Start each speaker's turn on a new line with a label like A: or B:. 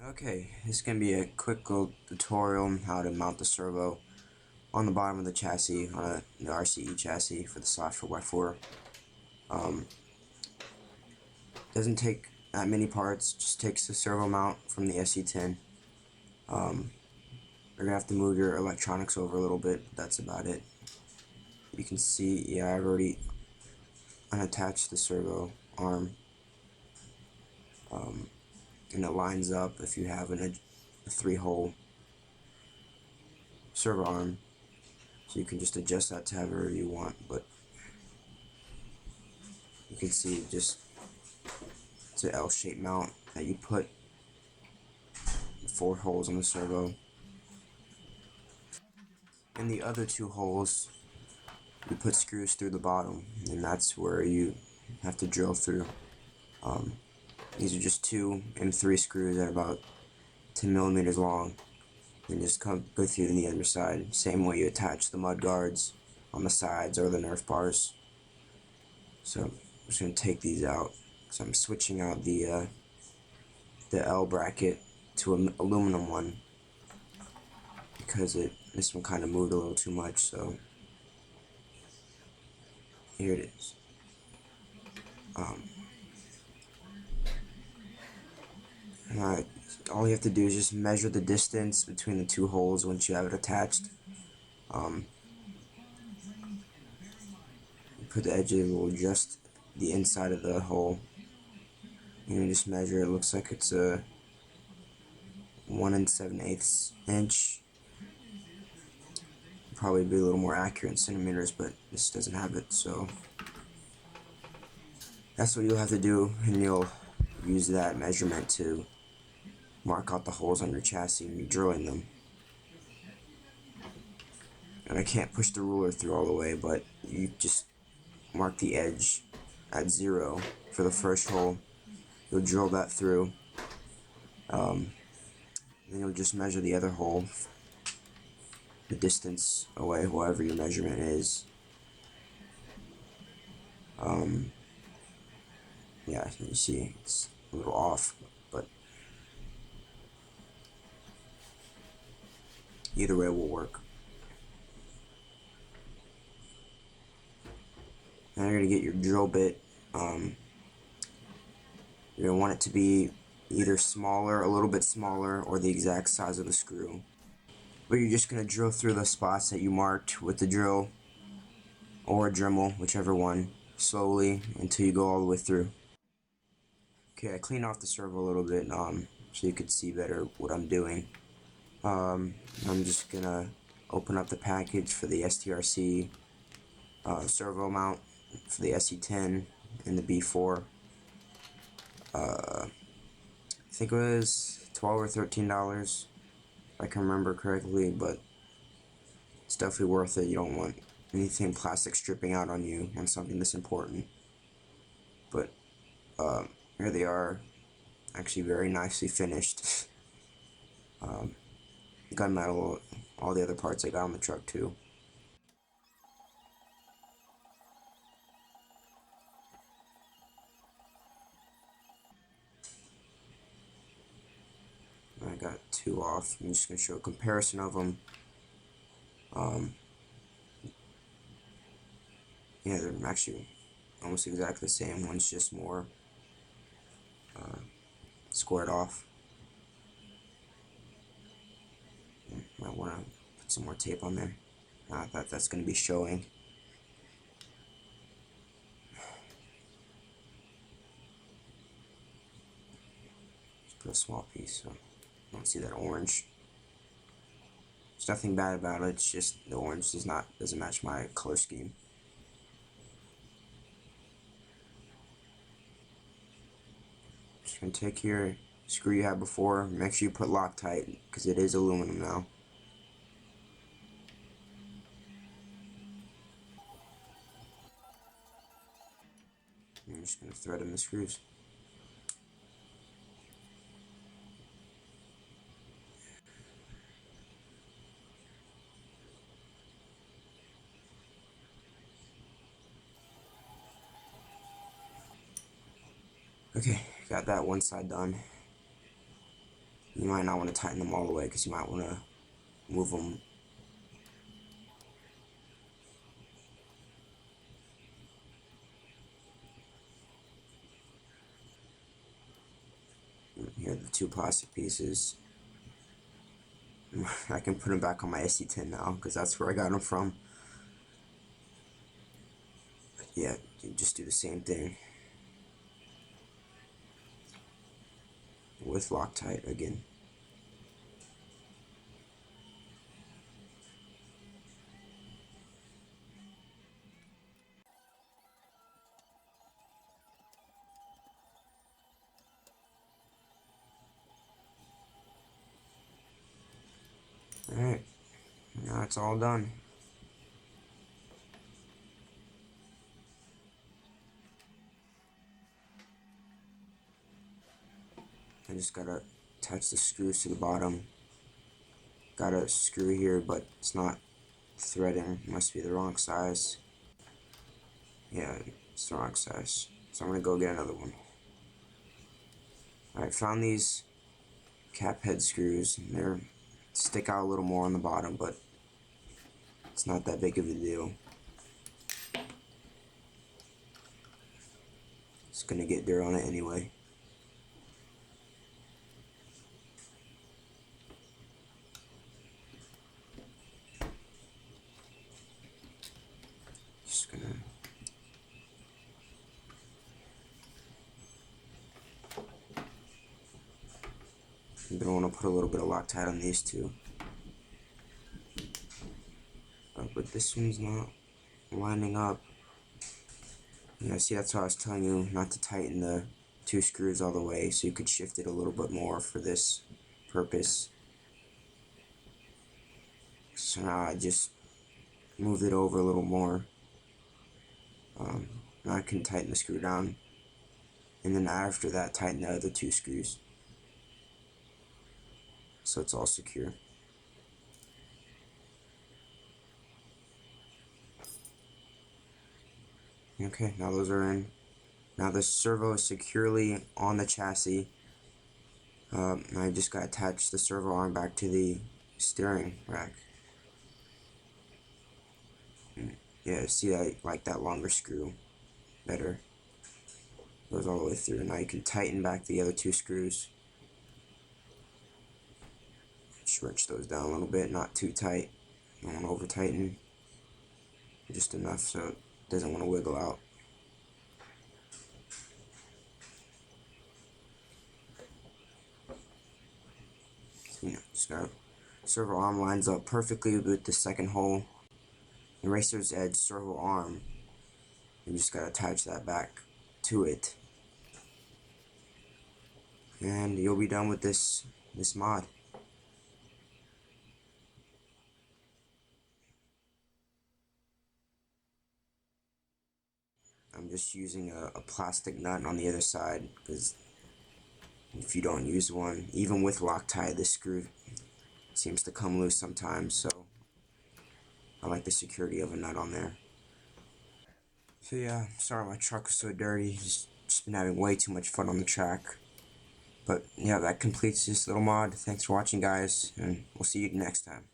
A: Okay, this is going to be a quick little tutorial on how to mount the servo on the bottom of the chassis, on the RCE chassis for the slash 4x4. Doesn't take that many parts, just takes the servo mount from the SC10. You're going to have to move your electronics over a little bit, but that's about it. You can see, yeah, I've already unattached the servo arm, and it lines up if you have a 3-hole servo arm. So you can just adjust that to however you want, but you can see it's an L-shaped mount that you put 4 holes on the servo. And the other 2 holes, you put screws through the bottom, and that's where you have to drill through. These are just 2 M3 screws that are about 10 millimeters long, and just go through to the other side. Same way you attach the mud guards on the sides or the Nerf bars. So I'm just going to take these out. So I'm switching out the L bracket to an aluminum one because this one kind of moved a little too much. So here it is. All you have to do is just measure the distance between the 2 holes once you have it attached. You put the edge will adjust the inside of the hole, and you just measure. It looks like it's a 1 7/8 inch. Probably be a little more accurate in centimeters, but this doesn't have it, so that's what you'll have to do, and you'll use that measurement to mark out the holes on your chassis when you're drilling them. And I can't push the ruler through all the way, but you just mark the edge at 0 for the first hole. You'll drill that through. Then you'll just measure the other hole, the distance away, whatever your measurement is. Yeah, you see it's a little off, but either way will work. Now you're going to get your drill bit. You're going to want it to be either smaller, a little bit smaller, or the exact size of the screw. But you're just going to drill through the spots that you marked with the drill or a Dremel, whichever one, slowly until you go all the way through. Okay, I cleaned off the servo a little bit so you could see better what I'm doing. I'm just going to open up the package for the T-RCE servo mount for the SC10 and the B4. I think it was $12 or $13 if I can remember correctly, but it's definitely worth it. You don't want anything plastic stripping out on you on something this important. But here they are, actually very nicely finished. Gunmetal, all the other parts I got on the truck too. I got 2 off. I'm just going to show a comparison of them. Yeah, they're actually almost exactly the same. One's just more squared off. Might want to put some more tape on there. Not that that's going to be showing. Just put a small piece so you don't see that orange. There's nothing bad about it. It's just the orange doesn't match my color scheme. Just gonna take your screw you had before. Make sure you put Loctite because it is aluminum now. I'm just gonna thread in the screws. Okay, got that one side done. You might not want to tighten them all the way because you might want to move them. Here are the two plastic pieces. I can put them back on my SC10 now because that's where I got them from. But yeah, you just do the same thing with Loctite again. Alright, now it's all done. I just gotta attach the screws to the bottom. Got a screw here, but it's not threading. Must be the wrong size. Yeah, it's the wrong size. So I'm gonna go get another one. Alright, found these cap head screws. They stick out a little more on the bottom, but it's not that big of a deal. It's gonna get dirt on it anyway. Just gonna I'm gonna want to put a little bit of Loctite on these two. But this one's not lining up. Yeah, see, that's why I was telling you not to tighten the two screws all the way, so you could shift it a little bit more for this purpose. So now I just moved it over a little more. Now I can tighten the screw down, and then after that tighten the other two screws, so it's all secure. Okay, now those are in. Now the servo is securely on the chassis. I just got to attach the servo arm back to the steering rack. Yeah, see, I like that longer screw better. Goes all the way through. Now you can tighten back the other two screws. Just wrench those down a little bit, not too tight. You don't want to over tighten. Just enough so it doesn't want to wiggle out. So, just got servo arm lines up perfectly with the second hole. The racer's edge servo arm. You just gotta attach that back to it, and you'll be done with this mod. I'm just using a plastic nut on the other side because if you don't use one, even with Loctite, this screw seems to come loose sometimes, so I like the security of a nut on there. So yeah, sorry my truck is so dirty, just been having way too much fun on the track. But yeah, that completes this little mod. Thanks for watching, guys, and we'll see you next time.